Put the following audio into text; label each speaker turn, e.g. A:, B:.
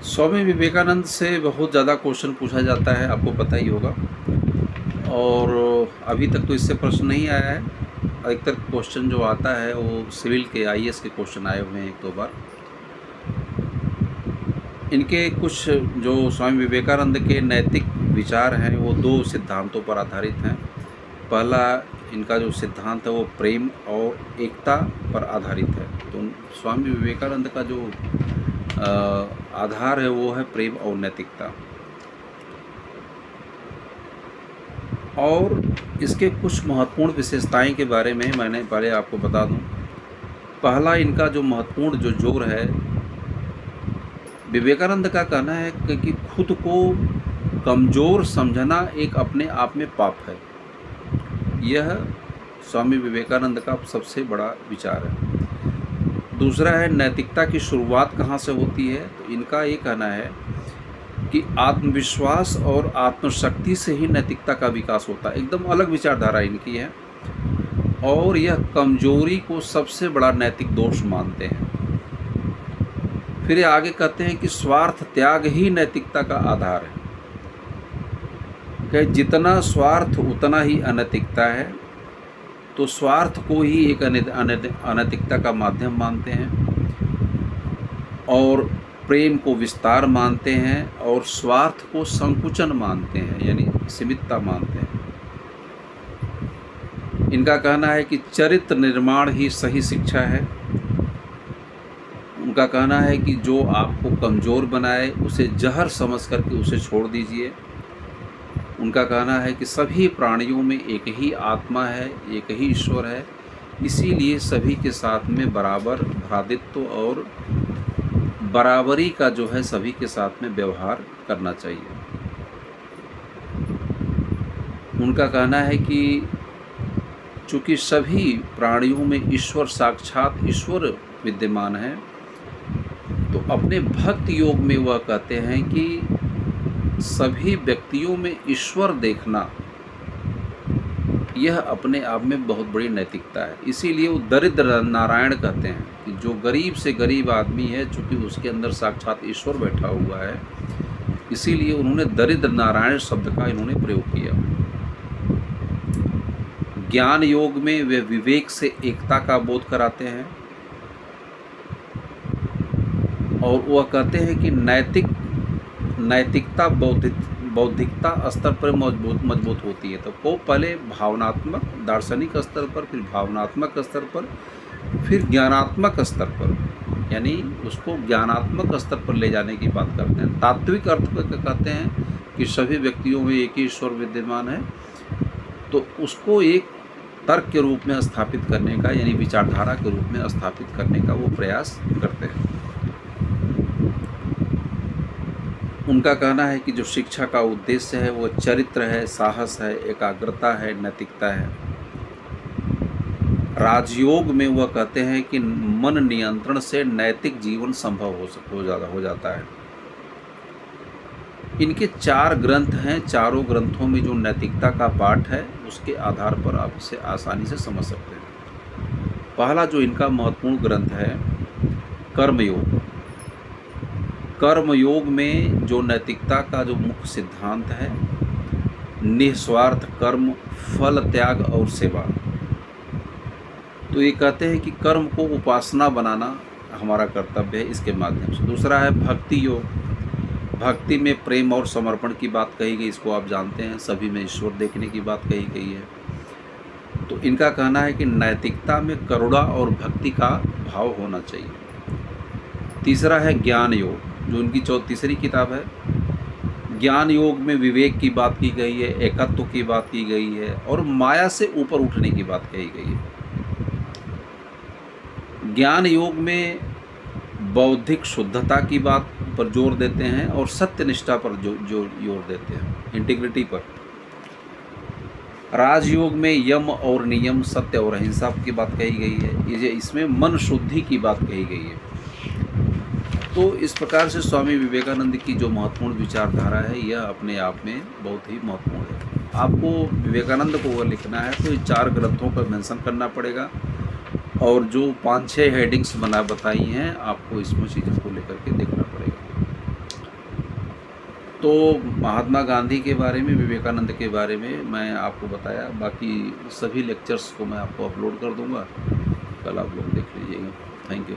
A: स्वामी विवेकानंद से बहुत ज़्यादा क्वेश्चन पूछा जाता है, आपको पता ही होगा। और अभी तक तो इससे प्रश्न नहीं आया है। अधिकतर क्वेश्चन जो आता है वो सिविल के आईएएस के क्वेश्चन आए हुए हैं एक दो बार। इनके कुछ जो स्वामी विवेकानंद के नैतिक विचार हैं वो दो सिद्धांतों पर आधारित हैं। पहला इनका जो सिद्धांत है वो प्रेम और एकता पर आधारित है। तो स्वामी विवेकानंद का जो आधार है वो है प्रेम और नैतिकता। और इसके कुछ महत्वपूर्ण विशेषताएं के बारे में मैंने पहले आपको बता दूं। पहला इनका जो महत्वपूर्ण जो जोर है, विवेकानंद का कहना है कि खुद को कमज़ोर समझना एक अपने आप में पाप है। यह स्वामी विवेकानंद का सबसे बड़ा विचार है। दूसरा है नैतिकता की शुरुआत कहाँ से होती है, तो इनका ये कहना है कि आत्मविश्वास और आत्मशक्ति से ही नैतिकता का विकास होता है। एकदम अलग विचारधारा इनकी है और यह कमजोरी को सबसे बड़ा नैतिक दोष मानते हैं। फिर ये आगे कहते हैं कि स्वार्थ त्याग ही नैतिकता का आधार है, कि जितना स्वार्थ उतना ही अनैतिकता है। तो स्वार्थ को ही एक अनैतिकता का माध्यम मानते हैं और प्रेम को विस्तार मानते हैं और स्वार्थ को संकुचन मानते हैं, यानी सीमितता मानते हैं। इनका कहना है कि चरित्र निर्माण ही सही शिक्षा है। उनका कहना है कि जो आपको कमज़ोर बनाए उसे जहर समझ करके उसे छोड़ दीजिए। उनका कहना है कि सभी प्राणियों में एक ही आत्मा है, एक ही ईश्वर है, इसीलिए सभी के साथ में बराबर भ्रातृत्व और बराबरी का जो है सभी के साथ में व्यवहार करना चाहिए। उनका कहना है कि चूँकि सभी प्राणियों में ईश्वर साक्षात ईश्वर विद्यमान है, तो अपने भक्त योग में वह कहते हैं कि सभी व्यक्तियों में ईश्वर देखना यह अपने आप में बहुत बड़ी नैतिकता है। इसीलिए वो दरिद्र नारायण कहते हैं कि जो गरीब से गरीब आदमी है, चूँकि उसके अंदर साक्षात ईश्वर बैठा हुआ है, इसीलिए उन्होंने दरिद्र नारायण शब्द का इन्होंने प्रयोग किया। ज्ञान योग में वे विवेक से एकता का बोध कराते हैं और वह कहते हैं कि नैतिकता बौद्धिकता स्तर पर मजबूत होती है। तो वो पहले भावनात्मक दार्शनिक स्तर पर, फिर भावनात्मक स्तर पर, फिर ज्ञानात्मक स्तर पर, यानी उसको ज्ञानात्मक स्तर पर ले जाने की बात करते हैं। तात्विक अर्थ पर कहते हैं कि सभी व्यक्तियों में एक ही ईश्वर विद्यमान है, तो उसको एक तर्क के रूप में स्थापित करने का, यानी विचारधारा के रूप में स्थापित करने का वो प्रयास करते हैं। उनका कहना है कि जो शिक्षा का उद्देश्य है वो चरित्र है, साहस है, एकाग्रता है, नैतिकता है। राजयोग में वह कहते हैं कि मन नियंत्रण से नैतिक जीवन संभव हो जाता है। इनके 4 ग्रंथ हैं। चारों ग्रंथों में जो नैतिकता का पाठ है उसके आधार पर आप इसे आसानी से समझ सकते हैं। पहला जो इनका महत्वपूर्ण ग्रंथ है कर्मयोग। कर्मयोग में जो नैतिकता का जो मुख्य सिद्धांत है, निस्वार्थ कर्म, फल त्याग और सेवा। तो ये कहते हैं कि कर्म को उपासना बनाना हमारा कर्तव्य है इसके माध्यम से। दूसरा है भक्ति योग। भक्ति में प्रेम और समर्पण की बात कही गई, इसको आप जानते हैं। सभी में ईश्वर देखने की बात कही गई है। तो इनका कहना है कि नैतिकता में करुणा और भक्ति का भाव होना चाहिए। तीसरा है ज्ञान योग, जो इनकी तीसरी किताब है। ज्ञान योग में विवेक की बात की गई है, एकत्व की बात की गई है और माया से ऊपर उठने की बात कही गई है। ज्ञान योग में बौद्धिक शुद्धता की बात पर जोर देते हैं और सत्यनिष्ठा पर जो जोर देते हैं, इंटीग्रिटी पर। राजयोग में यम और नियम, सत्य और अहिंसा की बात कही गई है। ये इसमें मन शुद्धि की बात कही गई है। तो इस प्रकार से स्वामी विवेकानंद की जो महत्वपूर्ण विचारधारा है यह अपने आप में बहुत ही महत्वपूर्ण है। आपको विवेकानंद को अगर लिखना है तो ये 4 ग्रंथों का मेंशन करना पड़ेगा और जो 5-6 हेडिंग्स बताई हैं आपको इसमें चीज़ों को लेकर के देखना पड़ेगा। तो महात्मा गांधी के बारे में, विवेकानंद के बारे में मैं आपको बताया। बाकी सभी लेक्चर्स को मैं आपको अपलोड कर दूंगा, कल आप लोग देख लीजिएगा। Thank you.